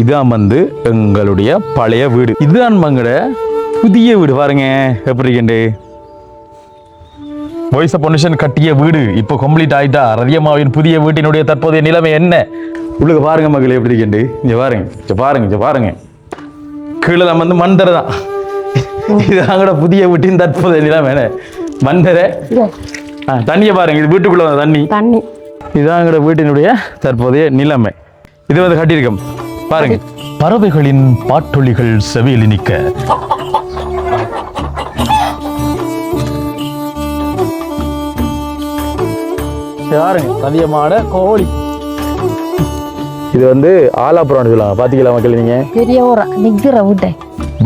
இதான் வந்து எங்களுடைய பழைய வீடு. இதுதான் மங்கட புதிய வீடு. பாருங்க எப்படி இருக்கேன். வாய்ஸ் பொன்னிஷன் கட்டிய வீடு இப்போ கம்ப்ளீட் ஆயிட்டா. ரதியம்மாவின் புதிய வீட்டினுடைய தற்போதைய நிலைமை என்ன? உள்ளுக்கு பாருங்க மகளே எப்படி இருக்கேன். இங்க பாருங்க, இங்க பாருங்க, இங்க பாருங்க. கீழே தான் வந்து மண்டரை தான். இதாங்கட புதிய வீட்டின் தற்போதைய நிலைமை என்ன? மண்டரை. தண்ணியை பாருங்க, இது வீட்டுக்குள்ள தண்ணி. இதாங்கட வீட்டினுடைய தற்போதைய நிலைமை. இது வந்து கட்டியிருக்கோம் பாருங்க. பறவைகளின் பாட்டொலிகள் செவியில் நிற்க பாருங்க. ரதியமான கோழி. இது வந்து ஆலாப்புறம் சொல்லுவாங்க. பாத்தீங்களா மக்கள்? நீங்க பெரிய ஊரா நிக்கிற வீட்டை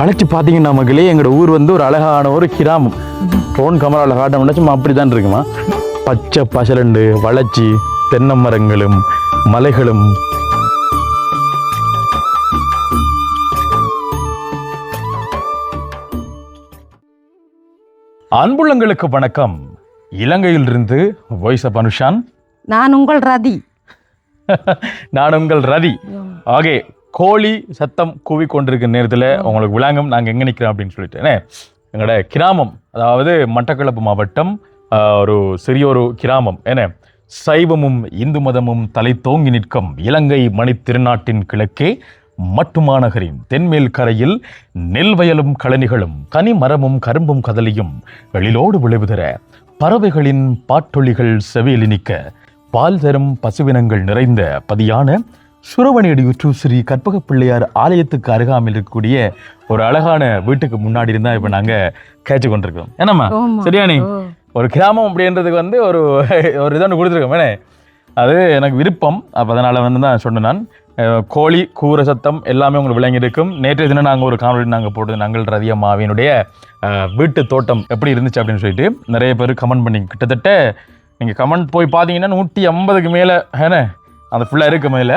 வளைச்சு பாத்தீங்கன்னா மக்களே, எங்களோட ஊர் வந்து ஒரு அழகான ஒரு கிராமம். ட்ரோன் கமரால காட்ட சும்மா அப்படித்தான் இருக்குமா. பச்சை பசலண்டு வளைச்சி தென்னை மரங்களும் மலைகளும். அன்புள்ளங்களுக்கு வணக்கம். இலங்கையிலிருந்து வாய்ஸ் ஆஃப் அனுஷான். நான் உங்கள் ரதி. நான் உங்கள் ரதி. ஆகே, கோழி சத்தம் கூவி கொண்டிருக்கிற நேரத்தில் உங்களுக்கு விளங்கும் நாங்கள் எங்கே நிற்கிறோம் அப்படின்னு சொல்லிட்டு. எங்களோட கிராமம், அதாவது மட்டக்களப்பு மாவட்டம், ஒரு சிறிய ஒரு கிராமம். சைவமும் இந்து மதமும் தலை தோங்கி நிற்கும் இலங்கை மணி திருநாட்டின் கிழக்கே மட்டுமாநகரின் தென்மேல் கரையில் நெல் வயலும் கழனிகளும் கனி மரமும் கரும்பும் கதலியும் எழிலோடு விளைவுதர பறவைகளின் பாட்டொலிகள் செவியில் நிற்க பால் தரும் பசுவினங்கள் நிறைந்த பதியான சுரவணியடியுற்று ஸ்ரீ கற்பக பிள்ளையார் ஆலயத்துக்கு அருகாமையில் இருக்கக்கூடிய ஒரு அழகான வீட்டுக்கு முன்னாடி இருந்தா இப்ப நாங்க கேட்சு கொண்டிருக்கோம். என்னம்மா சரியானே? ஒரு கிராமம் அப்படின்றதுக்கு வந்து ஒரு ஒரு இதான் கொடுத்துருக்கோம். அது எனக்கு விருப்பம். அப்போ அதனால வந்து தான் சொன்னேன். நான் கோழி கூற சத்தம் எல்லாமே உங்களுக்கு விளங்கி இருக்கும். நேற்றைய தினம் நாங்கள் ஒரு காணொலி நாங்கள் போட்டது நாங்கள் ரதியம்மாவினுடைய வீட்டு தோட்டம் எப்படி இருந்துச்சு அப்படின்னு சொல்லிட்டு நிறைய பேர் கமெண்ட் பண்ணி, கிட்டத்தட்ட நீங்கள் கமெண்ட் போய் பார்த்தீங்கன்னா 150க்கு மேலே அந்த ஃபுல்லாக இருக்கு. மேலே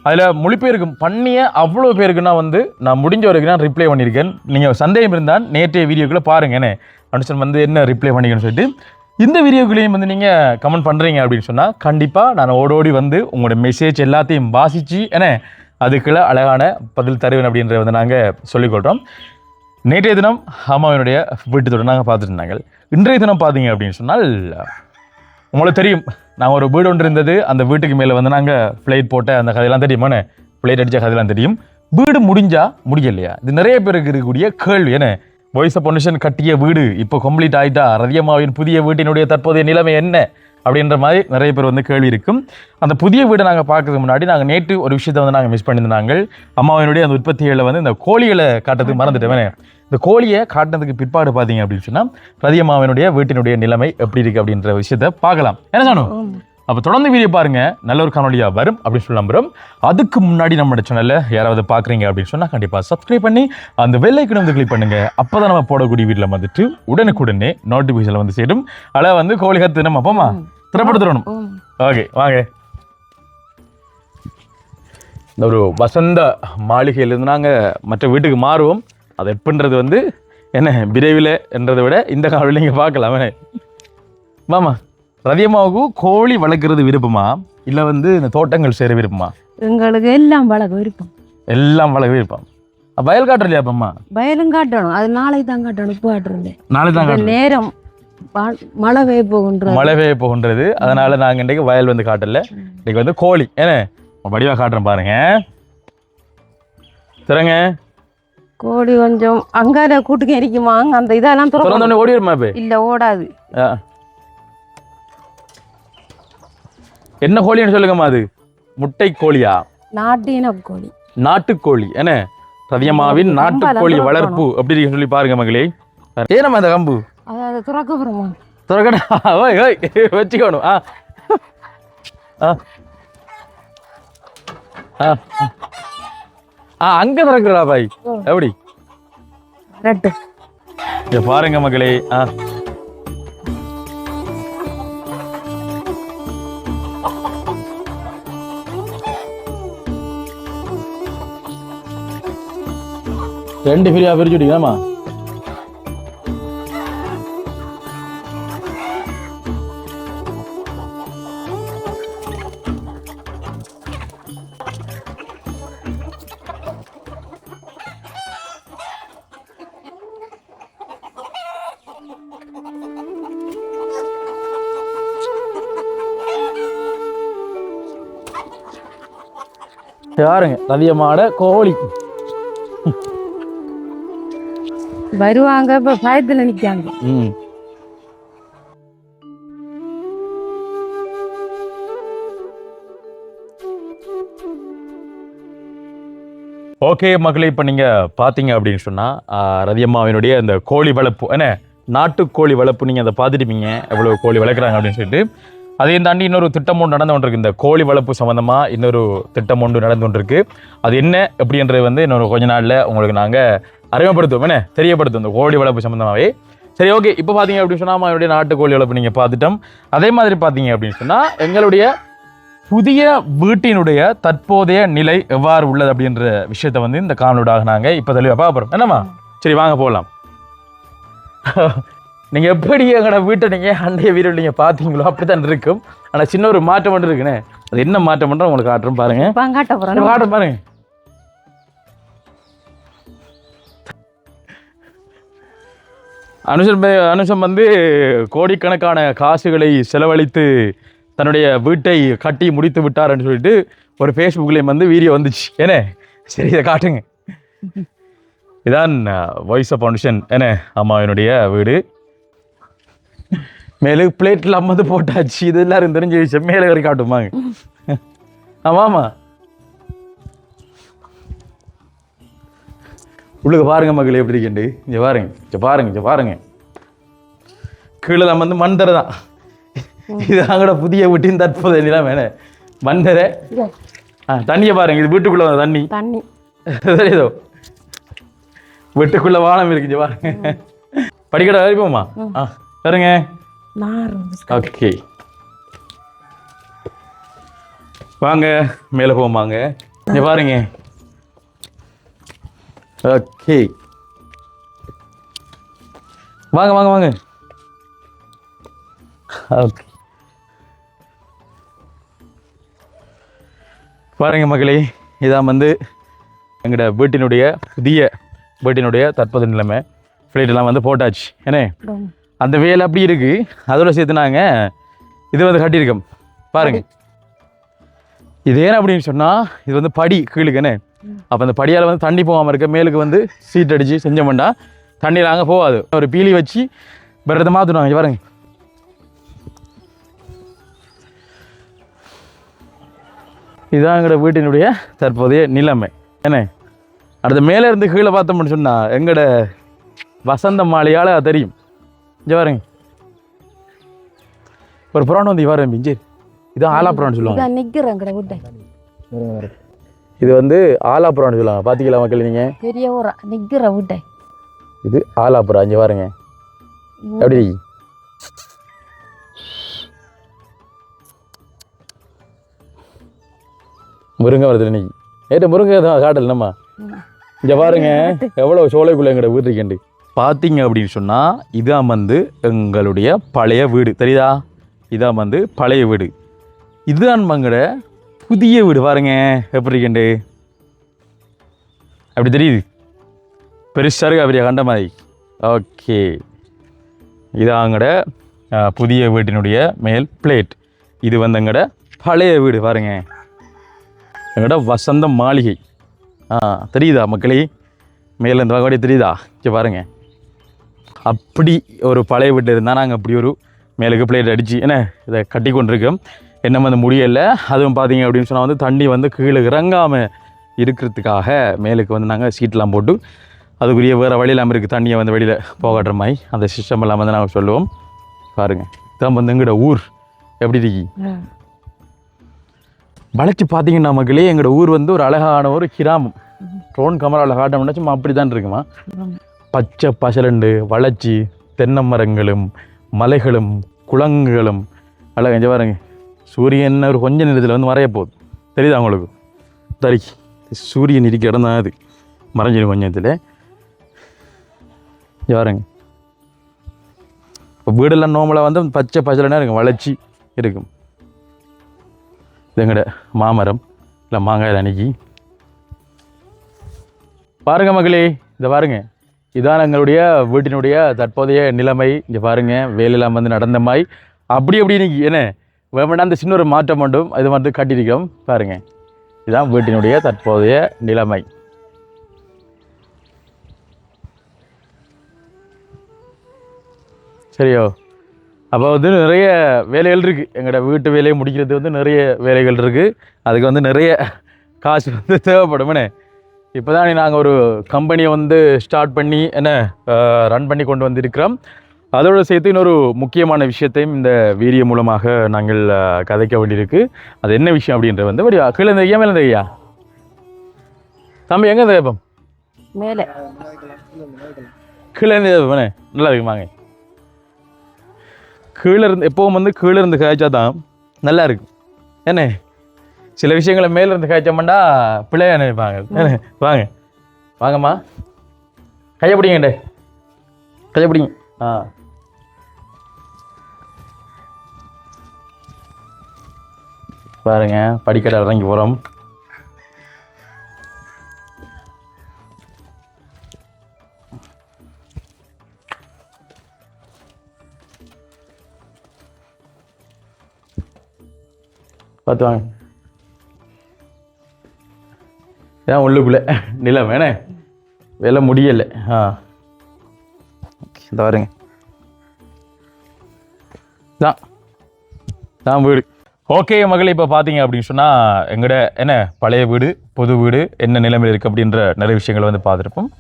அதில் மொழிபெயர்க்கும் பண்ணிய அவ்வளோ பேருக்குன்னா வந்து நான் முடிஞ்ச வரைக்கும் நான் ரிப்ளை பண்ணியிருக்கேன். நீங்கள் சந்தேகம் இருந்தால் நேற்றைய வீடியோக்குள்ளே பாருங்கண்ணே அனுஷன் வந்து என்ன ரிப்ளை பண்ணிக்கன்னு சொல்லிட்டு. இந்த வீடியோக்குள்ளேயும் வந்து நீங்கள் கமெண்ட் பண்ணுறீங்க அப்படின்னு சொன்னால் கண்டிப்பாக நான் ஓடோடி வந்து உங்களோட மெசேஜ் எல்லாத்தையும் வாசித்து அதுக்குள்ள அழகான பதில் தருவேன் அப்படின்றத வந்து நாங்கள் சொல்லிக்கொள்கிறோம். நேற்றைய தினம் அம்மாவினுடைய வீட்டுத்தோடு நாங்கள் பார்த்துட்டு இருந்தாங்க. இன்றைய தினம் பார்த்தீங்க அப்படின்னு சொன்னால் உங்களுக்கு தெரியும், நாங்கள் ஒரு வீடு ஒன்று இருந்தது. அந்த வீட்டுக்கு மேலே வந்து நாங்கள் ஃப்ளைட் போட்ட அந்த கதையெல்லாம் தெரியுமாண்ணே, ஃப்ளைட் அடித்த கதையெல்லாம் தெரியும். வீடு முடிஞ்சா முடியலையா, இது நிறைய பேருக்கு இருக்கக்கூடிய கேள்வி. வாய்ஸ் ஆஃப் பொன்னிஷன் கட்டிய வீடு இப்போ கம்ப்ளீட் ஆயிட்டா. ரதியம்மாவின் புதிய வீட்டினுடைய தற்போதைய நிலைமை என்ன அப்படின்ற மாதிரி நிறைய பேர் வந்து கேள்வி இருக்கும். அந்த புதிய வீடை நாங்கள் பார்க்கறதுக்கு முன்னாடி நாங்கள் நேற்று ஒரு விஷயத்தை வந்து நாங்கள் மிஸ் பண்ணியிருந்தாங்க. அம்மாவினுடைய அந்த உற்பத்திகளை வந்து இந்த கோழிகளை காட்டுறதுக்கு மறந்துட்டேன். இந்த கோழியை காட்டினதுக்கு பிற்பாடு பார்த்தீங்க அப்படின்னு சொன்னால் ரதியம்மாவினுடைய வீட்டினுடைய நிலைமை எப்படி இருக்கு அப்படின்ற விஷயத்தை பார்க்கலாம். என்ன சொன்னோம்? அப்போ தொடர்ந்து வீடியோ பாருங்க, நல்ல ஒரு காணொலியாக வரும் அப்படின்னு சொல்லி நம்புறோம். அதுக்கு முன்னாடி நம்மளோட சேனலில் யாராவது பார்க்குறீங்க அப்படின்னு சொன்னால் கண்டிப்பாக சப்ஸ்கிரைப் பண்ணி அந்த பெல் ஐக்கனை வந்து கிளிக் பண்ணுங்க. அப்போ தான் நம்ம போடக்கூடிய வீட்டில் வந்துட்டு உடனுக்குடனே நோட்டிஃபிகேஷன் வந்து சேரும். அதில் வந்து கோழி கத்து நம்ம அப்பமா திறப்படுத்துறணும். ஓகே வாங்க. இந்த ஒரு வசந்த மாளிகையிலிருந்து நாங்கள் மற்ற வீட்டுக்கு மாறுவோம். அது எப்படின்றது வந்து என்ன விரைவில் என்றதை விட இந்த காலையில் நீங்கள் பார்க்கலாம். மாமா, ரதியம்மாவுக்கு கோழி வளர்க்குறது விருப்பமா இல்லை வந்து இந்த தோட்டங்கள் செய்கிற விருப்பமா? எங்களுக்கு எல்லாம் வளர்க்க விருப்பம். எல்லாம் வளர்க்க விருப்பம். வயல் காட்டுறலையா அப்பம்மா? வயலும் காட்டணும், அது நாளை தான் காட்டணும். இப்போ காட்டுறது நாளை தான் நேரம் மழை பெய்ய போகின்றது. மழை பெய்ய போகின்றது. அதனால நாங்கள் இன்றைக்கு வயல் வந்து காட்டல, இன்றைக்கு வந்து கோழி வடிவா காட்டுறேன் பாருங்க. சரிங்க, கோழி கொஞ்சம் அங்கால கூட்டுக்கு எரிக்குமா? அந்த இதெல்லாம் திறந்தோடனே ஓடிடுமா? இப்போ இல்லை, ஓடாது. என்ன கோழின்னு சொல்லுங்கம்மா? அது முட்டை கோழியா? நாட்டின கோழி, நாட்டுக்கோழி. ரதியம்மாவின் நாட்டுக்கோழி வளர்ப்பு அப்படி இருக்கு சொல்லி பாருங்க மகளே. ஏனம்மா இந்த கம்பு அதாவது துறக்கப்புறமா துறக்கடா வச்சுக்கணும். அங்க திறக்கிறா பாய்? எப்படி பாருங்க மகளே. ரெண்டு ஃப்ரீயா பிரிச்சு விட்டீங்களாமா? பாருங்க ரதியம்மாவோட கோழி. வருவாங்க இப்ப பயத்துல நிக்காங்க. ஓகே மக்களே, இப்போ நீங்கள் பார்த்தீங்க அப்படின்னு சொன்னால் ரதியம்மாவினுடைய அந்த கோழி வளர்ப்பு என்ன நாட்டுக்கோழி வளர்ப்பு நீங்கள் அதை பார்த்துட்டுப்பீங்க எவ்வளோ கோழி வளர்க்குறாங்க அப்படின்னு சொல்லிட்டு. அதையும் தாண்டி இன்னொரு திட்டம் ஒன்று நடந்து கொண்டிருக்கு. இந்த கோழி வளர்ப்பு சம்மந்தமாக இன்னொரு திட்டம் ஒன்று நடந்து கொண்டிருக்கு. அது என்ன எப்படின்றது வந்து இன்னொரு கொஞ்ச நாளில் உங்களுக்கு நாங்கள் அறிமுகப்படுத்துவோம், என்ன தெரியப்படுத்தும் இந்த கோழி வளர்ப்பு சம்மந்தமாகவே. சரி, ஓகே. இப்போ பார்த்தீங்க அப்படின்னு சொன்னால் அவருடைய நாட்டுக்கோழி வளர்ப்பு நீங்கள் பார்த்துட்டோம். அதே மாதிரி பார்த்தீங்க அப்படின்னு சொன்னால் எங்களுடைய புதிய வீட்டினுடைய தற்போதைய நிலை எவ்வாறு உள்ளது அப்படின்ற விஷயத்தை வந்து இந்த காணொலியாக நாங்கள் இப்போ தெளிவாக பார்ப்போம். என்னம்மா? சரி, வாங்க போகலாம். நீங்கள் எப்படி எங்களோட வீட்டை நீங்கள் அண்டைய வீடு நீங்கள் பார்த்தீங்களோ அப்படித்தான் இருக்கும். ஆனால் சின்ன ஒரு மாற்றம் மட்டும் இருக்குண்ணே. அது என்ன மாற்றம் பண்ணுறோம் உங்களுக்கு காட்டுறோம் பாருங்க. காட்டுறோம் பாருங்க. அனுஷம் வந்து கோடிக்கணக்கான காசுகளை செலவழித்து தன்னுடைய வீட்டை கட்டி முடித்து விட்டார்ன்னு சொல்லிட்டு ஒரு ஃபேஸ்புக்லேயும் வந்து வீடியோ வந்துச்சு. ஏன்னே சரி, இதை காட்டுங்க. இதான் வாய்ஸ் ஆஃப் அனுஷன் என்ன அம்மாவினுடைய வீடு. மேலே பிளேட்டில் அம்மது போட்டாச்சு. இது எல்லாரும் தெரிஞ்ச விஷயம். மேலே வரை காட்டுமாங்க. ஆமாம்மா, உள்ளுக்கு பாருங்க மகளே எப்படி இருக்கேன். இங்கே பாருங்க, இங்கே பாருங்க, இங்கே பாருங்க. கீழே நம்ம வந்து மண்டரை தான். இது அங்கட புதிய வீட்டின் தற்போதைய நிலம் என்ன மண்டரை. தண்ணியை பாருங்க. இது வீட்டுக்குள்ள தண்ணி தண்ணி தெரியுதோ. வீட்டுக்குள்ள வானம் இருக்கு. இங்கே பாருங்க. படிக்கடை வரைப்போம்மா. பாருங்க. ஓகே, வாங்க மேலே போமாங்க. இங்கே பாருங்க. ஓகே, வாங்க வாங்க வாங்க. ஓகே, பாருங்க மக்களே, இதான் வந்து எங்களோட வீட்டினுடைய புதிய வீட்டினுடைய தற்போதைய நிலைமை. ஃப்ளைட்டெல்லாம் வந்து போட்டாச்சு. ஏன்னே அந்த வேலை அப்படி இருக்கு. அதோட சேர்த்து நாங்கள் இது வந்து கட்டியிருக்கோம் பாருங்க. இது ஏன் அப்படின்னு சொன்னால் இது வந்து படி கீழுக்கு என்ன. அப்போ அந்த படியால் வந்து தண்ணி போகாமல் இருக்க மேலுக்கு வந்து சீட் அடித்து செஞ்சோம்னா தண்ணியில் அங்கே போகாது. ஒரு பீலி வச்சு வேறு மாற்றுனாங்க பாருங்க. இதுதான் எங்களோட வீட்டினுடைய தற்போதைய நிலைமை. என்ன அடுத்த மேலே இருந்து கீழே பார்த்தோம்னு சொன்னால் எங்களோட வசந்த மாளிகையால் தெரியும். இங்கே பாருங்க, ஒரு புறான் வந்து இவ்வாறு பிஞ்சு. இது ஆலாப்புறான்னு சொல்லுவாங்க. இது வந்து ஆலாப்புறான்னு சொல்லுவாங்க. பார்த்தீங்களா மக்கள் நீங்கள்? பெரிய ஊரா நிற்கிற வீட்டை. இது ஆலாப்புறா. இங்கே பாருங்க எப்படி முருங்கை வருது இன்னைக்கு. நேற்று முருங்கை தான் காட்டல் நம்ம. இங்கே பாருங்க எவ்வளோ சோலைக்குள்ள எங்களோட வீடு இருக்கேன். பார்த்தீங்க அப்படின்னு சொன்னால் இதான் வந்து எங்களுடைய பழைய வீடு. தெரியுதா? இதான் வந்து பழைய வீடு. இதுதான் எங்களோட புதிய வீடு. பாருங்க எப்படி இருக்கேன். அப்படி தெரியுது, பெருசாக இருக்கு அப்படியே கண்ட மாதிரி. ஓகே, இதான் எங்களோட புதிய வீட்டினுடைய மேல் பிளேட். இது வந்து எங்களோட பழைய வீடு. பாருங்க எங்களோட வசந்த மாளிகை. தெரியுதா மக்களே? மேலே இந்த வகையோட தெரியுதா? இங்கே பாருங்க. அப்படி ஒரு பழைய வீட்டு இருந்தால் நாங்கள் அப்படி ஒரு மேலுக்கு பிளேட் அடித்து என்ன இதை கட்டி கொண்டிருக்கோம். என்ன வந்து முடியலை. அதுவும் பார்த்தீங்க அப்படின்னு சொன்னால் வந்து தண்ணி வந்து கீழே இறங்காமல் இருக்கிறதுக்காக மேலுக்கு வந்து நாங்கள் சீட்டெலாம் போட்டு அதுக்குரிய வேறு வழியெல்லாம் இருக்குது. தண்ணியை வந்து வெளியில் போகட்டுற மாதிரி அந்த சிஸ்டம் எல்லாம் வந்து நாங்கள் சொல்லுவோம். பாருங்கள், இதான் வந்து எங்களோட ஊர் எப்படி இருக்கி. வளர்ச்சி பார்த்தீங்கன்னா மக்களே எங்களோட ஊர் வந்து ஒரு அழகான ஒரு கிராமம். ட்ரோன் கேமராவில் காட்டணும்னா சும்மா அப்படி தான் இருக்குமா. பச்சை பசலண்டு வளர்ச்சி, தென்னை மரங்களும் மலைகளும் குளங்களும் அழகாக. கொஞ்சம் பாருங்க, சூரியன் ஒரு கொஞ்ச நேரத்தில் வந்து மறைய போகுது. தெரியுதா உங்களுக்கு? தறி சூரியன் இருக்க இடம் தான் அது. மறைஞ்சிடும் கொஞ்சத்தில். பாருங்க, இப்போ வீடெல்லாம் நோம்பலாக வந்து பச்சை பசலன்னா இருக்கும், வளர்ச்சி இருக்கும். இது எங்கட மாமரம் இல்லை மாங்காயில் அன்னைக்கு. பாருங்க மக்களே, இதை பாருங்க. இதான் எங்களுடைய வீட்டினுடைய தற்போதைய நிலைமை. இங்கே பாருங்க, வேலையெல்லாம் வந்து நடந்த மாதிரி அப்படி இன்னைக்கு என்ன வேணா அந்த சின்ன ஒரு மாற்றம் மட்டும் இது மட்டும் கட்டியிருக்கோம். பாருங்க இதுதான் வீட்டினுடைய தற்போதைய நிலைமை. சரியோ? அப்போ வந்து நிறைய வேலைகள் இருக்குது. எங்களோட வீட்டு வேலையை முடிக்கிறது வந்து நிறைய வேலைகள் இருக்குது. அதுக்கு வந்து நிறைய காசு வந்து தேவைப்படுமே. இப்போ தான் நாங்கள் ஒரு கம்பெனியை வந்து ஸ்டார்ட் பண்ணி ரன் பண்ணி கொண்டு வந்திருக்கிறோம். அதோடு சேர்த்து இன்னொரு முக்கியமான விஷயத்தையும் இந்த வீடியோ மூலமாக நாங்கள் கதைக்க வேண்டியிருக்கு. அது என்ன விஷயம் அப்படின்றது வந்து ஒரு கீழே இந்த ஐயா மேலே இந்த ஐயா தம்பி எங்கே இந்த கேட்போம் மேலே கீழே இருந்து நல்லா இருக்குமாங்க. கீழே இருந்து எப்பவும் வந்து கீழே இருந்து காய்ச்சா தான் நல்லா இருக்கு. என்ன சில விஷயங்களை மேலே இருந்து காய்ச்சோம்டா பிள்ளையா நினைப்பாங்க. வாங்க வாங்கம்மா, கையை பிடிங்கண்டே, கையை பிடிங்க. பாருங்க படிக்கடை இறங்கி போகிறோம். பார்த்து வாங்க. ஏன் உள்ளுக்குள்ளே நிலம் வேணே வேலை முடியலை. இந்த பாருங்க தான் வீடு. ஓகே மகளே, இப்போ பார்த்தீங்க அப்படின்னு சொன்னால் எங்களோட பழைய வீடு புது வீடு என்ன நிலைமையில் இருக்குது அப்படின்ற நிறைய விஷயங்களை வந்து பார்த்துருப்போம்.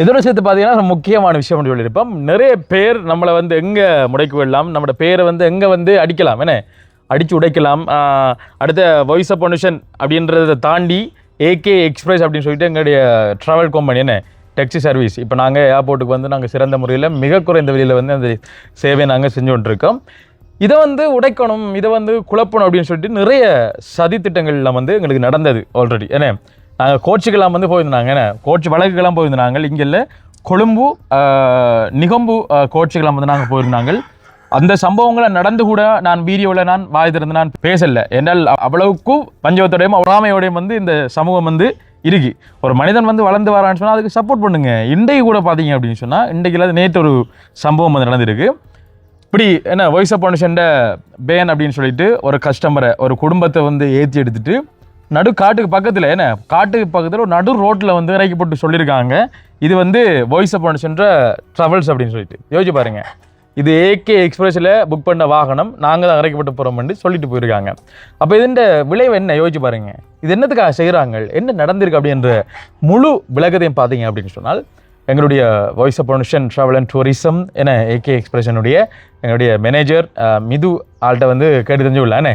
இதோட சேர்த்து பார்த்தீங்கன்னா முக்கியமான விஷயம் அப்படி சொல்லியிருப்போம். நிறைய பேர் நம்மளை வந்து எங்கே முடைக்கு விடலாம், நம்மளோட பேரை வந்து எங்கே வந்து அடிக்கலாம், அடித்து உடைக்கலாம். அடுத்த வாய்ஸ் ஆஃப் பொல்யூஷன் அப்படின்றத தாண்டி ஏகே எக்ஸ்பிரஸ் அப்படின்னு சொல்லிட்டு எங்களுடைய ட்ராவல் கம்பெனி டேக்ஸி சர்வீஸ் இப்போ நாங்கள் ஏர்போர்ட்டுக்கு வந்து நாங்கள் சிறந்த முறையில் மிக குறைந்த விலையில் வந்து அந்த சேவையை நாங்கள் செஞ்சு கொண்டிருக்கோம். இதை வந்து உடைக்கணும், இதை வந்து குழப்பணும் அப்படின்னு சொல்லிட்டு நிறைய சதி திட்டங்கள்லாம் வந்து எங்களுக்கு நடந்தது ஆல்ரெடி. நாங்கள் கோச்சுக்கெல்லாம் வந்து போயிருந்தாங்க, கோச்சு வழக்குக்கெல்லாம் போயிருந்தாங்க. இங்கே இல்லை, கொழும்பு நிகம்பு கோச்சுக்கெல்லாம் வந்து நாங்கள் போயிருந்தாங்க. அந்த சம்பவங்களை நடந்து கூட நான் வீடியோவில் நான் வாய் திறந்து நான் பேசலை. என்றால் அவ்வளவுக்கு பஞ்சவத்தோடையும் அவராமையோடையும் வந்து இந்த சமூகம் வந்து இருக்கு. ஒரு மனிதன் வந்து வளர்ந்து வரான்னு சொன்னால் அதுக்கு சப்போர்ட் பண்ணுங்க. இன்றைக்கு கூட பார்த்தீங்க அப்படின்னு சொன்னால் இன்றைக்கு இல்லாத நேற்று ஒரு சம்பவம் வந்து நடந்திருக்கு. இப்படி வாய்ஸ் ஆஃப் பொல்யூஷன் பேன் அப்படின்னு சொல்லிட்டு ஒரு கஸ்டமரை ஒரு குடும்பத்தை வந்து ஏற்றி எடுத்துட்டு காட்டுக்கு பக்கத்தில் காட்டுக்கு பக்கத்தில் ஒரு நடு ரோட்டில் வந்து இறக்கி போட்டு சொல்லியிருக்காங்க. இது வந்து வாய்ஸ் ஆஃப் பொல்யூஷன் ட்ராவல்ஸ் அப்படின்னு சொல்லிட்டு யோசிச்சு பாருங்க. இது ஏகே எக்ஸ்பிரஸில் புக் பண்ண வாகனம், நாங்கள் தான் இறக்கப்பட்டு போகிறோம்னு சொல்லிட்டு போயிருக்காங்க. அப்போ இதுன்ற விளைவு என்ன யோசிச்சு பாருங்க. இது என்னத்துக்காக செய்கிறாங்க, என்ன நடந்திருக்கு அப்படின்ற முழு விளக்கத்தையும் பார்த்தீங்க அப்படின்னு சொன்னால் எங்களுடைய voice of pollution travel and tourism AK எக்ஸ்பிரஷனுடைய எங்களுடைய மேனேஜர் மிது ஆள்கிட்ட வந்து கேட்டு தெரிஞ்சுக்கலானே.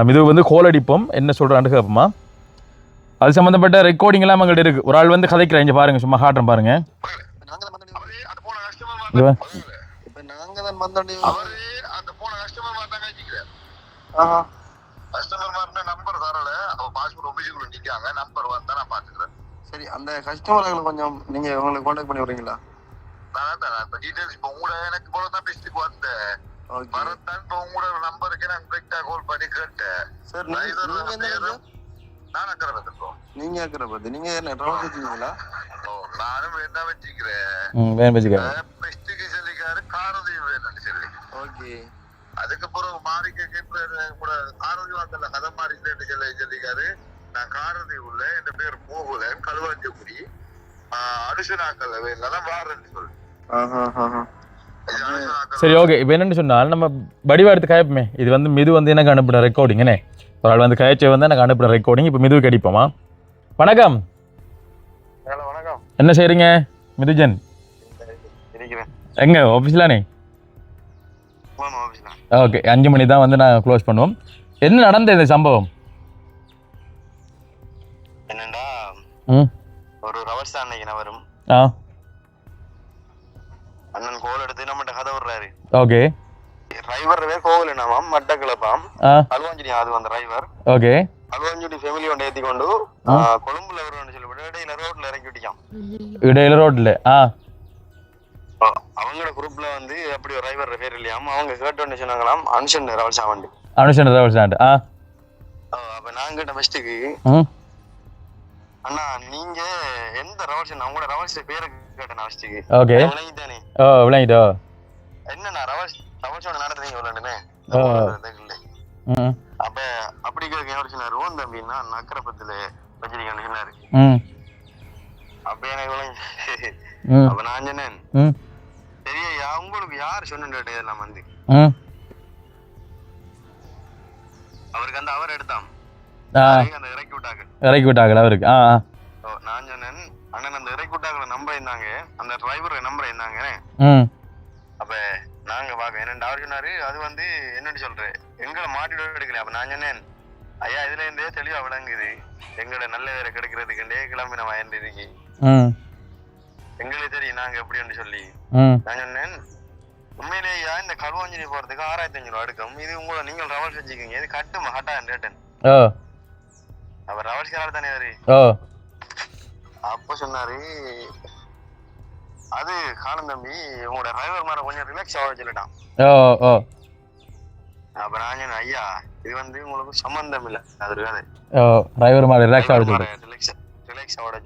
மிது வந்து கோல் அடிப்போம், என்ன சொல்கிறான்னு கேட்போமா. அது சம்மந்தப்பட்ட ரெக்கார்டிங் எல்லாம் எங்கள்கிட்ட இருக்குது. ஒரு ஆள் வந்து கதைக்கிறேன், இங்கே பாருங்கள், சும்மா காட்டுறேன் பாருங்க. சரி, அந்த கஸ்டமர்களை கொஞ்சம் நீங்க உங்களுக்கு கான்டாக்ட் பண்ணி விடுறீங்களா? எனக்கு போல தான் டிஸ்ட்ரிக்ட் வந்தேன். நம்பருக்கு நான் கால் பண்ணி கேட்டேன். சார் நீங்க அக்கறபத்தி நீங்க என்ன ட்ராவல் வச்சிருக்கீங்களா? நானும் வேணா வச்சிக்கிறேன். சொல்லிக்காரு காரதி வேணும்னு சொல்லி. ஓகே, அதுக்கப்புறம் மாறிக்க கூட காரதி வாங்கல கதை மாறிக்கிட்டு சொல்லிக்காரு. நான் காரதி உள்ள என் பேர் போகல கழுவாஞ்சக்குடி அனுஷனாக்கல வேணாலும் வாரன்னு சொல்லி. சரி, ஓகே. இப்போ என்னென்னு சொன்னால் நம்ம வடிவா எடுத்து கயப்போமே. இது வந்து மிது வந்து எனக்கு அனுப்பின ரெக்கார்டிங். ஒரு ஆள் வந்து கயச்சை வந்து எனக்கு அனுப்பின ரெக்கார்டிங். இப்போ மிதுவுக்கு அடிப்போமா. வணக்கம். வணக்கம், என்ன செய்கிறீங்க மிதுஜன்? எங்க ஆஃபீஸ்லானே? ஓகே, 5 மணி தான் வந்து நான் க்ளோஸ் பண்ணுவோம். என்ன நடந்த இந்த சம்பவம்? என்னண்டா ஒரு ரவர்ஸ் அன்னைக்கு வரும் அண்ணன் கோல் எடுத்து நம்மகிட்ட கதை விடுறாரு. ஓகே, டிரைவர் கோவில் என்னவாம் மட்டக்கிழப்பாம் அல்வாஞ்சுடி. அது அந்த டிரைவர் ஓகே அல்வாஞ்சுடி ஃபேமிலி ஒன்று ஏற்றி கொண்டு கொழும்புல வரும்னு சொல்லிவிட்டு இடையில ரோட்ல இறக்கி விட்டிக்கான். இடையில ரோட்ல அவங்களோட குரூப்ல வந்து அப்படி ஒரு டிரைவர் பேர் இல்லையாம். அவங்க கேட்டோன்னு சொன்னாங்களாம் அனுஷன் ரவல்ஸ் ஆவண்டு. அனுஷன் ரவல்ஸ் ஆண்டு. அப்ப நான் கேட்ட பெஸ்ட்டுக்கு, அண்ணா நீங்க எந்த ரவல்ஸ், அவங்களோட ரவல்ஸ் பேரை கேட்டேன் பெஸ்ட்டுக்கு. ஓகே, விளங்கிட்டானே? விளங்கிட்டோ. என்னண்ணா ரவல்ஸோட நடத்துறீங்க விளையாடுனே. அப்ப எப்படி கேட்க அவர் சொன்னாரு ஓன் தம்பின்னா நக்கரப்பத்துல வச்சிருக்கேன்னு சொன்னாரு. அப்ப எனக்கு அப்ப நான் சொன்னேன் சரியா உங்களுக்கு யார் சொன்னேன் இதெல்லாம் வந்து அவருக்கு அந்த அவர் எடுத்தான் அந்த இறக்கி விட்டாங்க அவருக்கு. நான் சொன்னேன் அண்ணன் அந்த இறக்கி விட்டாங்கள நம்பர் இருந்தாங்க அந்த டிரைவர் நம்பர் இருந்தாங்க. அப்ப நாங்க பாக்க என்ன அவர் சொன்னாரு அது வந்து என்னன்னு சொல்றேன் எங்களை மாட்டிட எடுக்கல. அப்ப நான் சொன்னேன் ஐயா இதுல இருந்தே தெளிவா விளங்குது எங்களோட நல்ல வேலை கிடைக்கிறதுக்குண்டே கிளம்பி நம்ம இருக்கி எங்களே தெரியும் நாங்க எப்படின்னு சொல்லி. நான் சொன்னேன் உண்மையிலேயா இந்த களுவாஞ்சினி போறதுக்கு 6500 ரூபா எடுக்கும். இது உங்களை நீங்கள் ரவல் செஞ்சுக்கீங்க இது கட்டுமா ஹட்டான் ரேட்டன். அவர் ரவல்ஸ்காரர் தானே அவரு. அப்ப சொன்னாரு அது காலம் தம்பி உங்களோட டிரைவர் மேல கொஞ்சம் ரிலாக்ஸ் ஆக சொல்லிட்டான். அப்ப நான் சொன்னேன் ஐயா இது வந்து உங்களுக்கு சம்பந்தம் இல்ல அது டிரைவர் மேல ரிலாக்ஸ் ஆக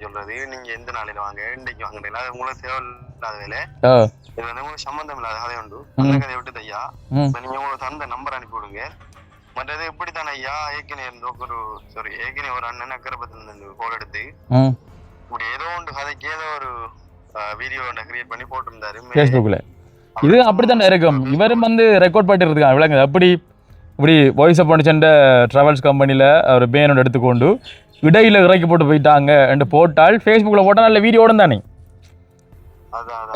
சொல்றது நீங்க எந்த நாளையில வாங்க இன்னைக்கு வாங்க அது உங்களுக்கு தேவையில்லாத வேலை. இது வந்து உங்களுக்கு சம்பந்தம் இல்லாத கதை உண்டு அந்த கதையை விட்டு ஐயா நீங்க உங்களுக்கு தந்த நம்பர் அனுப்பி விடுங்க. மற்றது எப்படித்தானே ஐயா ஏற்கனவே ஒரு அண்ணன் அக்கரப்பத்துல இருந்து கோல் எடுத்து இப்படி ஏதோ ஒன்று கதைக்கு ஏதோ ஒரு வீடியோ கிரியேட் பண்ணி போட்டிருந்தாரு ஃபேஸ்புக்ல. இது அப்படித்தானே இருக்கும். இவரும் வந்து ரெக்கார்ட் பண்ணிருக்காங்க விளங்குது. அப்படி இப்படி வாய்ஸ் ஆஃப் பண்ணிச்சென்ற டிராவல்ஸ் கம்பெனியில் அவர் பேனோட எடுத்துக்கொண்டு இடையில இறக்கி போட்டு போயிட்டாங்க என்று போட்டால் ஃபேஸ்புக்கில் போட்டால் நல்ல வீடியோட தானே.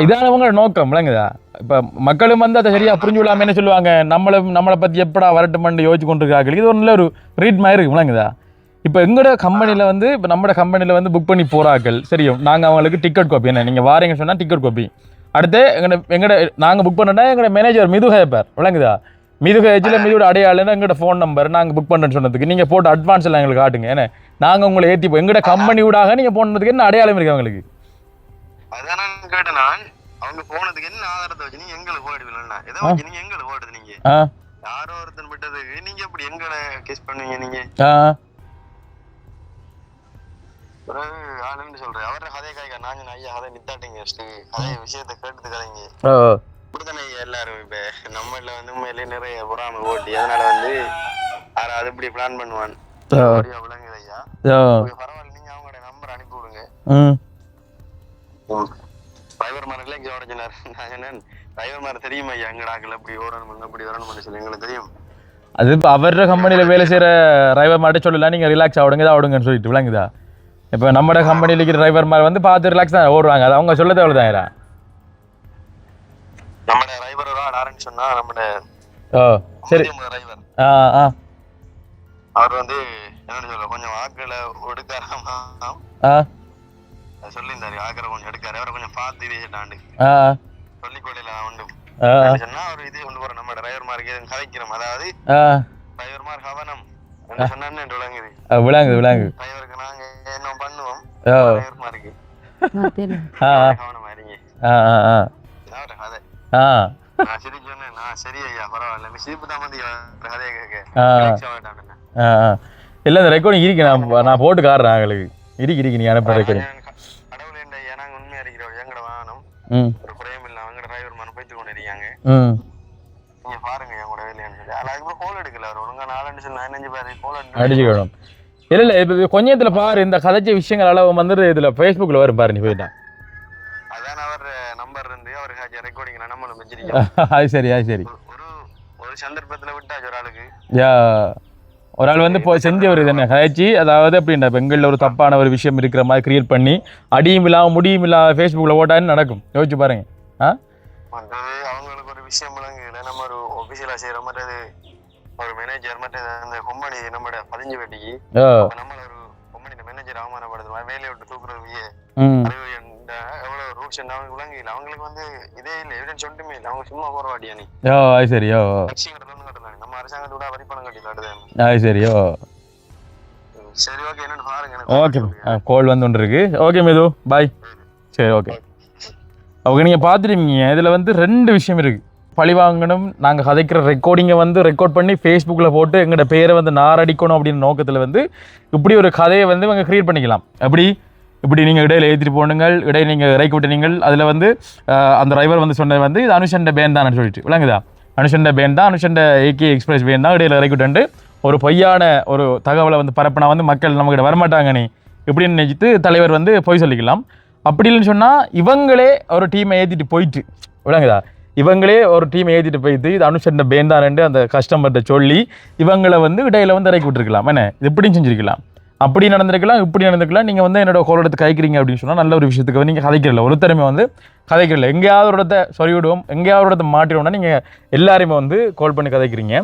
இதான அவங்களோட நோக்கம் விளங்குதா. இப்போ மக்களும் வந்து அதை சரியா புரிஞ்சு விடாம என்ன சொல்லுவாங்க நம்மளை பற்றி எப்படா வரட்டுமென்று யோசிச்சு கொண்டிருக்காங்க. இது ஒரு நல்ல ஒரு ரீட் மாதிரி இருக்கு விளங்குதா. இப்போ எங்களோட கம்பெனியில் வந்து இப்போ நம்மளோட கம்பெனியில் வந்து புக் பண்ணி போகிறார்கள் சரியும் நாங்கள் அவங்களுக்கு டிக்கெட் காப்பி என்ன நீங்கள் வாரீங்கன்னு சொன்னால் டிக்கெட் காப்பி அடுத்து எங்கள்ட நாங்கள் புக் பண்ணோன்னா எங்களோட மேனேஜர் மிதுகை பேர் விளங்குதா. மிதுகை ஏஜில் மிதுவோட அடையாளன்னு எங்களோட ஃபோன் நம்பர் நாங்கள் புக் பண்ணுறேன்னு சொன்னதுக்கு நீங்கள் போட்டு அட்வான்ஸ் எல்லாம் எங்களுக்கு காட்டுங்க. ஏன்னா நாங்கள் உங்களை ஏற்றி எங்களோட கம்பெனி விடாக நீங்கள் போனதுக்கு என்ன அடையாளம் இருக்கு அவங்களுக்கு. அதான் நான் கேட்டேன் நான் அவங்க போனதுக்கு என்ன ஆதாரத்தை வச்சு நீங்க எங்களுக்கு போடுவீங்களா ஏதோ வச்சு நீங்க எங்களுக்கு போடுது நீங்க யாரோ ஒருத்தன் விட்டதுக்கு நீங்க எப்படி எங்களை கேஸ் பண்ணுவீங்க நீங்க ஒரு ஆளுன்னு சொல்றேன் அவரை கதையை காய்க்க நான் ஐயா கதை நித்தாட்டிங்க கதைய விஷயத்த கேட்டு கதைங்க இப்படித்தானே எல்லாரும் இப்ப நம்மள வந்து உண்மையிலேயே நிறைய பொறாம ஓட்டி அதனால வந்து அது இப்படி பிளான் பண்ணுவான் விளங்குது ஐயா. பரவாயில்ல நீங்க அவங்களோட நம்பர் அனுப்பி விடுங்க. டிரைவர் மாதிரி ரிலாக்ஸ் ஓட சொன்னார். நான் சொன்னேன் டிரைவர் மாதிரி தெரியுமா ஐயா எங்கட ஆக்கள் அப்படி ஓடணும் அப்படி வரணும் சொல்லி எங்களுக்கு தெரியும். அது இப்போ அவரோட கம்பெனியில் வேலை செய்கிற டிரைவர் மட்டும் சொல்லலாம் நீங்கள் ரிலாக்ஸ் ஆகிடுங்க தான் ஆடுங்கன்னு சொல்லிட்டு விளங்குதா. இப்போ நம்மளோட கம்பெனியில் இருக்கிற டிரைவர் மாதிரி வந்து பார்த்து ரிலாக்ஸ் தான் ஓடுவாங்க. அது அவங்க சொல்ல தேவைதான். நம்மளோட டிரைவர் ஒரு ஆடுன்னு சொன்னா நம்மளோட சரி டிரைவர் அவர் வந்து என்ன சொல்ல கொஞ்சம் ஆக்களை எடுக்காராமா சொல்லியிருந்தாரு ஆக்கிற கொஞ்சம் எடுக்காரு அவரை கொஞ்சம் பார்த்து இதேட்டாண்டு சொல்லிக்கொள்ள உண்டு சொன்னா ஒரு இது கொண்டு போற நம்ம டிரைவர் மாதிரி கதைக்கிறோம் அதாவது டிரைவர் மாதிரி கவனம் சொன்னு விளங்குது விளங்குது டிரைவருக்கு நாங்க என்ன பண்ணுவோம் டிரைவர் மாதிரிக்கு கவனமா இருங்க கதை நான் சரி சொன்னேன் நான் சரி ஐயா பரவாயில்ல நீ சிரிப்பு தான் வந்து கதையை கேட்க இல்ல இந்த ரெக்கார்டிங் இருக்கு நான் போட்டு காட்டுறேன் உங்களுக்கு இருக்கு நீ அனுப்புற ரெக்கார்டிங் கடவுள் என்ன நாங்க உண்மையா இருக்கிறோம் எங்கட வாகனம் ஒரு குறையும் இல்ல அவங்க டிரைவர் மன போயிட்டு கொண்டு இருக்காங்க நீங்க பாருங்க எங்களோட வேலையான்னு சொல்லி அதுக்கு கோல் எடுக்கல அவர் ஒழுங்கா 4 சொன்னா 15 பேர் கோல் அடிச்சுக்கணும். இல்ல இப்ப கொஞ்சத்துல பாரு இந்த கதைச்ச விஷயங்கள் அளவு வந்து இதுல ஃபேஸ்புக்ல வரும் பாரு நீ போயிட்டா அதான் அவர் நம்பர் இருந்து அவர் ரெக்கார்டிங் நம்ம வச்சிருக்கோம். அது சரி ஒரு சந்தர்ப்பத்துல விட்டாச்சு ஒரு ஆளுக்கு ஒரு ஆள் வந்து செஞ்சவர் இது என்ன கதைச்சி அதாவது அப்படின்ற பெண்களில் ஒரு தப்பான ஒரு விஷயம் இருக்கிற மாதிரி கிரியேட் பண்ணி அடியும் இல்லாம முடியும் இல்லாம ஃபேஸ்புக்கில் ஓட்டான்னு நடக்கும். யோசிச்சு பாருங்க. அவங்களுக்கு ஒரு விஷயம் விளங்குல நம்ம ஒரு ஒபிஷியலா செய்யற மாதிரி ஒரு மேனேஜர் மட்டும் அந்த கம்பெனி நம்மளோட 15 பேட்டிக்கு நம்மள ஒரு கம்பெனி மேனேஜர் அவமானப்படுது வேலையை விட்டு தூக்குறது எவ்வளவு ரூல்ஸ் அவங்க விளங்குல அவங்களுக்கு வந்து இதே இல்லை எவிடன்ஸ் ஒன்றுமே இல்லை அவங்க சும்மா போறவாடியா நீ சரி நம்ம அரசாங்கத்தோட வரி பணம் கட்டி காட்டுது சரியோ சரி ஓகே என்னன்னு பாருங்க. ஓகே கால் வந்து ஒன்று இருக்கு. ஓகே மேது பாய். சரி ஓகே அவங்க நீங்கள் பார்த்துருக்கீங்க இதில் வந்து 2 விஷயம் இருக்குது. பழி வாங்கணும் நாங்கள் கதைக்கிற ரெக்கார்டிங்கை வந்து ரெக்கார்ட் பண்ணி ஃபேஸ்புக்கில் போட்டு எங்களோட பேரை வந்து நாரடிக்கணும் அப்படின்னு நோக்கத்தில் வந்து இப்படி ஒரு கதையை வந்து இவங்க க்ரியேட் பண்ணிக்கலாம். இப்படி நீங்கள் இடையில ஏற்றிட்டு போனுங்கள் இடையில நீங்கள் இறக்கி விட்டுனீங்கள் அதில் வந்து அந்த டிரைவர் வந்து சொன்னது வந்து இது அனுஷண்ட பேன் தான் சொல்லிட்டு விளங்குதா. அனுஷண்ட பேன் தான் அனுஷண்ட ஏகே எக்ஸ்பிரஸ் பேன் தான் இடையில இறக்கி விட்டு ஒரு பொய்யான ஒரு தகவலை வந்து பரப்பினா வந்து மக்கள் நம்மகிட்ட வரமாட்டாங்க நீ இப்படின்னு நினைச்சிட்டு தலைவர் வந்து பொய் சொல்லிக்கலாம். அப்படி இல்லைன்னு சொன்னால் இவங்களே ஒரு டீமை ஏற்றிட்டு போயிட்டு விளங்குதா, இவங்களே ஒரு டீமை ஏற்றிட்டு போயிட்டு இது அனுஷன் பேந்தாரண்டு அந்த கஸ்டமர்கிட்ட சொல்லி இவங்களை வந்து இடையில வந்து இறக்கி விட்டுருக்கலாம். என்ன இது எப்படின்னு செஞ்சிருக்கலாம், அப்படி நடந்திருக்கலாம், இப்படி நடந்திருக்கலாம். நீங்கள் வந்து என்னோட கோல் எடுத்து கதைக்கிறீங்க அப்படின்னு சொன்னால் நல்ல ஒரு விஷயத்துக்கு வந்து நீங்கள் கதைக்கிறல, ஒருத்தருமே வந்து கதைக்கிறல. எங்கேயாவது ஒரு இடத்த சொல்லிவிடுவோம், எங்கேயாவது ஒரு இடத்த மாட்டிடுவோம்னா நீங்கள் எல்லாரையுமே வந்து கால் பண்ணி கதைக்கிறீங்க.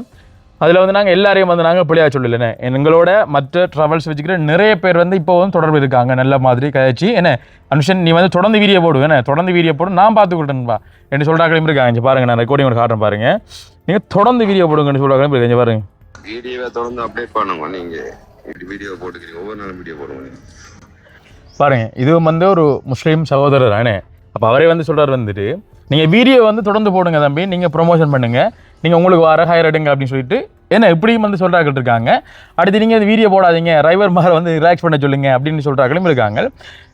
அதில் வந்து நாங்கள் எல்லாரையும் வந்து நாங்கள் பிள்ளையா சொல்லலைண்ணே. எங்களோட மற்ற ட்ராவல்ஸ் வச்சுக்கிற நிறைய பேர் வந்து இப்போ வந்து தொடர்பு இருக்காங்க நல்ல மாதிரி கதைச்சி. என்ன அனுஷன் நீ வந்து தொடர்ந்து வீடியோ போடு, என்ன தொடர்ந்து வீடியோ போடு, நான் பார்த்துக்கிட்டேன்பா என்று சொல்கிறாங்களும் இருக்காங்க. இங்கே பாருங்கள், நான் ரெக்கார்டிங் ஒரு காட்டுறேன் பாருங்கள். நீங்கள் தொடர்ந்து வீடியோ போடுங்கன்னு சொல்கிறாங்களும் இருக்காங்க. பாருங்கள், வீடியோவை தொடர்ந்து அப்டேட் பண்ணுங்க. நீங்கள் வீடியோ போட்டுக்கிறீங்க, ஒவ்வொரு நாளும் வீடியோ போடுங்க. பாருங்கள், இதுவும் வந்து ஒரு முஸ்லீம் சகோதரர் தானே. அப்போ அவரே வந்து சொல்கிறார் வந்துட்டு நீங்கள் வீடியோ வந்து தொடர்ந்து போடுங்க தம்பி, நீங்கள் ப்ரொமோஷன் பண்ணுங்கள், நீங்கள் உங்களுக்கு வர ஹையர் எடுங்க அப்படின்னு சொல்லிட்டு என்ன இப்படியும் வந்து சொல்கிறாக்கிட்டு இருக்காங்க. அடுத்து நீங்கள் அது வீடியோ போடாதீங்க, டிரைவர் மாதிரி வந்து ரிலாக்ஸ் பண்ண சொல்லுங்க அப்படின்னு சொல்கிறாங்களும் இருக்காங்க.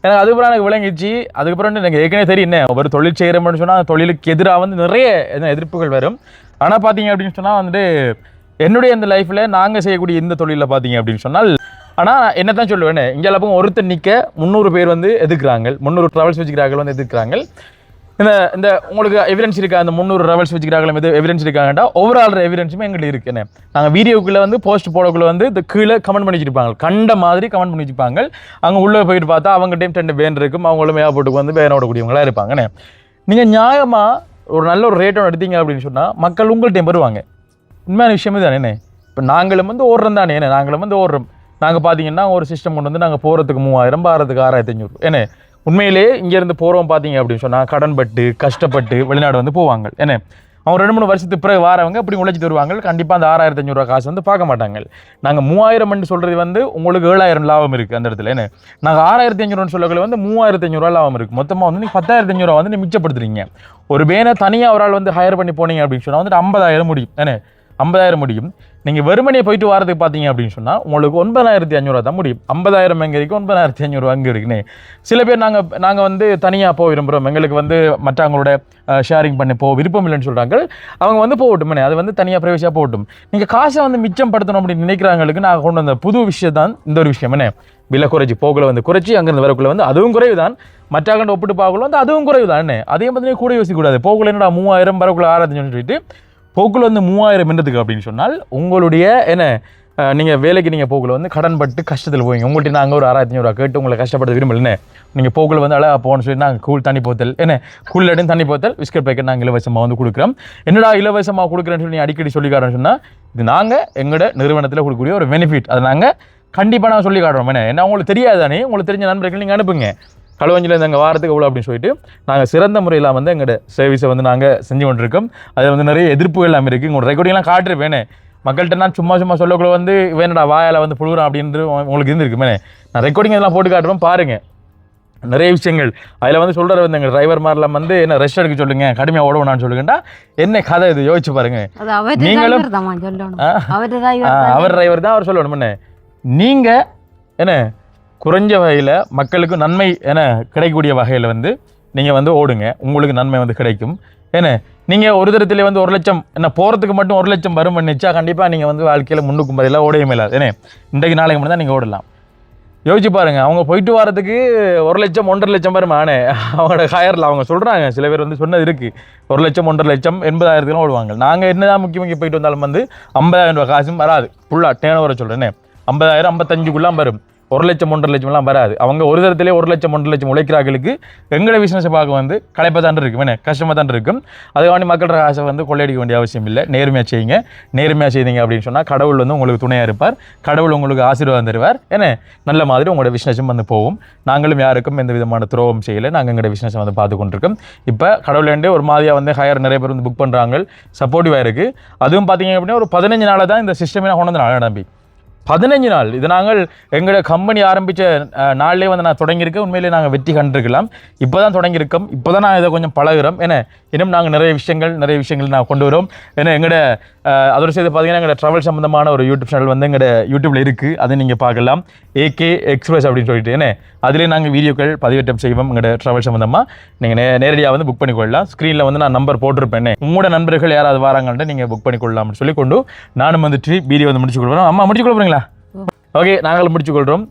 எனக்கு அதுக்கப்புறம் எனக்கு விளங்கிச்சு. அதுக்கப்புறம் எனக்கு ஏற்கனவே தெரியும் என்ன ஒரு தொழில் செய்கிறோம்னு சொன்னால் அந்த தொழிலுக்கு எதிராக வந்து நிறைய எதிர்ப்புகள் வரும். ஆனால் பார்த்தீங்க அப்படின்னு சொன்னால் வந்துட்டு என்னுடைய இந்த லைஃப்பில் நாங்கள் செய்யக்கூடிய இந்த தொழிலில் பார்த்தீங்க அப்படின்னு சொன்னால் ஆனால் என்ன தான் சொல்லுவேன், இங்கே எல்லாம் ஒருத்தர் நிற்க 300 பேர் வந்து எதிர்க்கிறாங்க, 300 ட்ராவல்ஸ் வச்சுக்கிறார்கள் வந்து எதிர்க்கிறாங்க. இந்த உங்களுக்கு எவிடன்ஸ் இருக்கா, அந்த 300 ட்ராவல்ஸ் வச்சுக்கிறார்கள் எவிடன்ஸ் இருக்காங்கடா, ஓவரால் எவிடன்ஸுமே எங்களுக்கு இருக்குன்னு. நாங்கள் வீடியோக்குள்ளே வந்து போஸ்ட் போடக்குள்ளே வந்து இந்த கீழே கமெண்ட் பண்ணி வச்சுருப்பாங்க, கண்ட மாதிரி கமெண்ட் பண்ணி வச்சுப்பாங்க. அங்கே உள்ளே போயிட்டு பார்த்தா அவங்க டைம் 2 பேன் இருக்கும், அவங்களும் ஏர்போர்ட்டுக்கு வந்து பேன் ஓடக்கூடியவங்களா இருப்பாங்கண்ணே. நீங்கள் நியாயமாக ஒரு நல்ல ஒரு ரேட்டோட எடுத்தீங்க அப்படின்னு சொன்னால் மக்கள் உங்கள்கிட்ட வருவாங்க. உண்மையான விஷயமே தானே என்ன. இப்போ நாங்களும் வந்து ஓடுறோம் தானே, என்ன நாங்களும் வந்து ஓடுறோம். நாங்கள் பார்த்தீங்கன்னா ஒரு சிஸ்டம் கொண்டு வந்து நாங்கள் போகிறதுக்கு 3000, பாரத்துக்கு 6500. ஏன்னா உண்மையிலே இங்கேருந்து போகிறோம் பார்த்தீங்க அப்படின்னு சொன்னால் கடன்பட்டு கஷ்டப்பட்டு வெளிநாடு வந்து போவாங்க. ஏன்னா அவங்க 2-3 வருஷத்துக்கு பிறகு வாரவங்க இப்படி உழைச்சிட்டு வருவாங்க. கண்டிப்பாக அந்த 6500 காசு வந்து பார்க்க மாட்டாங்க. நாங்கள் 3000 சொல்கிறது வந்து உங்களுக்கு 7000 லாபம் இருக்குது அந்த இடத்துல. ஏன்னா நாங்கள் 6500 சொல்லக்குள்ள வந்து 3500 லாபம் இருக்குது. மொத்தமாக வந்து நீங்கள் 10500 வந்து நீ மிச்சப்படுத்துறீங்க. ஒரு வேனை தனியாக ஒரு ஆள் வந்து ஹையர் பண்ணி போனீங்க அப்படின்னு சொன்னால் வந்துட்டு 50000 முடியும். ஏன்னா 50000 முடியும். நீங்கள் வெறுமனையை போயிட்டு வரதுக்கு பார்த்தீங்க அப்படின்னு சொன்னால் உங்களுக்கு 9500 தான் முடியும். 50000 எங்கே இருக்குது, 9500 அங்கே இருக்குன்னு. சில பேர் நாங்கள் வந்து தனியாக போக விரும்புகிறோம், எங்களுக்கு வந்து மற்றவங்களோட ஷேரிங் பண்ணி விருப்பம் இல்லைன்னு சொல்கிறாங்க. அவங்க வந்து போகட்டும், அது வந்து தனியாக ப்ரைவேசியாக போகட்டும். நீங்கள் காசை வந்து மிச்சம் படுத்தணும் அப்படின்னு நினைக்கிறாங்களுக்கு நாங்கள் கொண்டு வந்த புது விஷயம் தான் இந்த ஒரு விஷயம். என்ன விலை குறைச்சி போகல வந்து குறைச்சி அங்கேருந்து வரக்குள்ள வந்து அதுவும் குறைவு தான், மற்றாக்கண்ட ஒப்பிட்டு பார்க்கல வந்து அதுவும் குறைவு தான். என்ன அதே மாதிரி கூட யோசிக்கக்கூடாது. போகல என்னடா 3000 வரக்குள்ள 6500 சொல்லிட்டு போக்குல வந்து 3000 என்றதுக்கு அப்படின்னு சொன்னால் உங்களுடைய என்ன நீங்கள் வேலைக்கு நீங்கள் போக்குல வந்து கடன்பட்டு கஷ்டத்தில் போவீங்க. உங்கள்கிட்ட நாங்கள் ஒரு 6500 கேட்டு உங்களை கஷ்டப்பட விரும்பல. நீங்கள் போக்குல வந்து அழகாக போகணும்னு சொல்லி நாங்கள் கூழ் தண்ணி போத்தல் என்ன கூழ் இடம் தண்ணி போத்தல் பிஸ்கட் பேக்கெட் நாங்கள் இலவசமாக வந்து கொடுக்குறோம். என்னடா இலவசமாக கொடுக்குறேன்னு சொல்லி அடிக்கடி சொல்லி காட்டுறோன்னு சொன்னால் இது நாங்கள் எங்களோட நிறுவனத்தில் கொடுக்கக்கூடிய ஒரு பெனிஃபிட். அதை நாங்கள் கண்டிப்பாக நாங்கள் சொல்லி காட்டுறோம். என்ன உங்களுக்கு தெரியாது தானே, உங்களுக்கு தெரிஞ்ச நண்பர்கள் நீங்கள் அனுப்புங்க. களுவஞ்சில் எங்கள் வாரத்துக்கு எவ்வளோ அப்படின்னு சொல்லிட்டு நாங்கள் சிறந்த முறையில் வந்து எங்களோட சர்வீஸை வந்து நாங்கள் செஞ்சு கொண்டிருக்கோம். அதில் வந்து நிறைய எதிர்ப்பு எல்லாம் இருக்குது. உங்களோட ரெக்கார்டிங்லாம் காட்டுருப்பேனே, மக்கள்கிட்ட நான் சும்மா சொல்லக்குள்ள வந்து வேணடா வாயால் வந்து புழுகுறோம் அப்படின்ட்டு உங்களுக்கு இருந்திருக்குமே. நான் ரெக்கார்டிங் இதெல்லாம் போட்டு காட்டுறோம் பாருங்கள், நிறைய விஷயங்கள் அதில் வந்து சொல்கிற வந்து எங்கள் டிரைவர் மாதிரிலாம் வந்து என்ன ரெஸ்ட் எடுக்க சொல்லுங்க, கடுமையாக ஓடணும்னு சொல்லுங்கண்டா என்ன கதை இது யோசிச்சு பாருங்க. நீங்களும் அவர் டிரைவர் தான் அவர் சொல்லணும். என்ன நீங்கள் என்ன குறைஞ்ச வகையில் மக்களுக்கு நன்மை என கிடைக்கக்கூடிய வகையில் வந்து நீங்கள் வந்து ஓடுங்க, உங்களுக்கு நன்மை வந்து கிடைக்கும். ஏன்னா நீங்கள் ஒரு தரத்தில் வந்து 1 லட்சம் என்ன போகிறதுக்கு மட்டும் 1 லட்சம் வரும் பண்ணிச்சா கண்டிப்பாக நீங்கள் வந்து வாழ்க்கையில் முன்னுக்கும் வரையில் ஓடையும் இல்லாது. ஏன்னா இன்றைக்கு நாளைக்கு மட்டும் தான் நீங்கள் ஓடலாம். யோசிச்சு பாருங்கள், அவங்க போயிட்டு வரதுக்கு 1 லட்சம் 1.5 லட்சம் வரும். ஆனால் அவங்களோட ஹயரில் அவங்க சொல்கிறாங்க, சில பேர் வந்து சொன்னது இருக்குது 1 லட்சம் 1.5 லட்சம் 80,000 ஓடுவாங்க. நாங்கள் என்ன தான் முக்கிய போயிட்டு வந்தாலும் வந்து 50,000 ரூபா காசும் வராது. ஃபுல்லாக டேன் ஓவரை சொல்கிறேன், 50,000 55க்குள்ளாம் வரும். 1 லட்சம் 1.5 லட்சம்லாம் வராது. அவங்க ஒரு தரத்திலே 1 லட்சம் 1.5 லட்சம் உழைக்கிறார்களுக்கு எங்களை பிஸ்னஸை பார்க்க வந்து களைப்பாக தான் இருக்கும், என்ன கஷ்டமாக தான் இருக்கும். அதுக்காண்டி மக்களோட ஆசை வந்து கொள்ளையடிக்க வேண்டிய அவசியம் இல்லை. நேர்மையாக செய்யுங்க. நேர்மையாக செய்தீங்க அப்படின்னு சொன்னால் கடவுள் வந்து உங்களுக்கு துணையாக இருப்பார், கடவுள் உங்களுக்கு ஆசீர்வாதம் தருவார். ஏன்னா நல்ல மாதிரி உங்களோட பிஸ்னஸும் வந்து போகும். நாங்களும் யாருக்கும் எந்த விதமான துரோகம் செய்யலை, நாங்கள் எங்களோட பிஸ்னஸை வந்து பார்த்து கொண்டிருக்கோம். இப்போ கடவுளேண்டே ஒரு மாதிரியாக வந்து ஹையர் நிறைய பேர் வந்து புக் பண்ணுறாங்க, சப்போர்ட்டிவாக இருக்குது. அதுவும் பார்த்தீங்க அப்படின்னா ஒரு 15 நாளாக தான் இந்த சிஸ்டமே நான் கொண்டு வந்து நம்பி 15 நாள் இது நாங்கள் எங்களோட கம்பெனி ஆரம்பித்த நாள்லேயே வந்து நான் தொடங்கியிருக்கேன். உண்மையிலே நாங்கள் வெற்றி கண்டிருக்கலாம். இப்போ தான் தொடங்கியிருக்கோம். இப்போ தான் நான் இதை கொஞ்சம் பழகுறோம். ஏன்னா இன்னும் நாங்கள் நிறைய விஷயங்கள் நான் கொண்டு வரோம். ஏன்னா எங்களோட அதோட சேர்த்து பார்த்தீங்கன்னா எங்களோட ட்ராவல் சம்மந்தமான ஒரு யூடியூப் சேனல் வந்து எங்களோட யூடியூப்பில் இருக்குது. அதை நீங்கள் பார்க்கலாம். ஏகே எக்ஸ்பிரஸ் அப்படின்னு சொல்லிட்டு ஏன்னா அதிலே நாங்கள் வீடியோக்கள் பதிவேற்றம் செய்வோம். எங்களோட ட்ராவல் சம்மந்தமாக நீங்கள் நேரடியாக வந்து புக் பண்ணிக்கொள்ளலாம். ஸ்க்ரீனில் வந்து நான் நம்பர் போட்டிருப்பேன். உங்களோட நண்பர்கள் யாராவது வராங்கன்ட்டு நீங்கள் புக் பண்ணிக்கொள்ளலாம்னு சொல்லி கொண்டு நானும் வந்துட்டு வீடியோ வந்து முடிச்சு கொள்வோம். அம்மா முடிச்சு கொள்ளுறீங்களா? ஓகே, நாங்கள் முடிச்சுக்கொள்கிறோம்.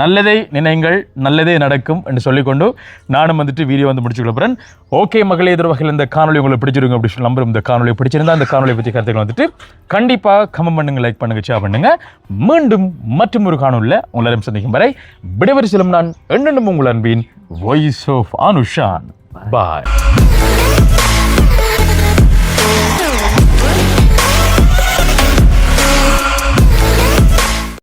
நல்லதை நினைங்கள், நல்லதே நடக்கும் என்று சொல்லிக்கொண்டு நானும் வந்துட்டு வீடியோ வந்து முடிச்சுக்கொள்கிறேன். ஓகே மகளே, எதிர் வகையில் இந்த காணொலி உங்களுக்கு பிடிச்சிருங்க அப்படி சொல்லி நம்பரும். இந்த காணொலி பிடிச்சிருந்தா அந்த காணொலியை பற்றி கருத்துக்கள் வந்துட்டு கண்டிப்பாக கமெண்ட் பண்ணுங்க, லைக் பண்ணுங்க, ஷேர் பண்ணுங்க. மீண்டும் மற்றும் ஒரு காணொலியில் உங்களிடம் சந்திக்கும் வரை விடைபெறு செல்லும் நான் என்னென்னும் உங்கள் அன்பின் வாய்ஸ் ஆஃப் அனுஷான். பாய்.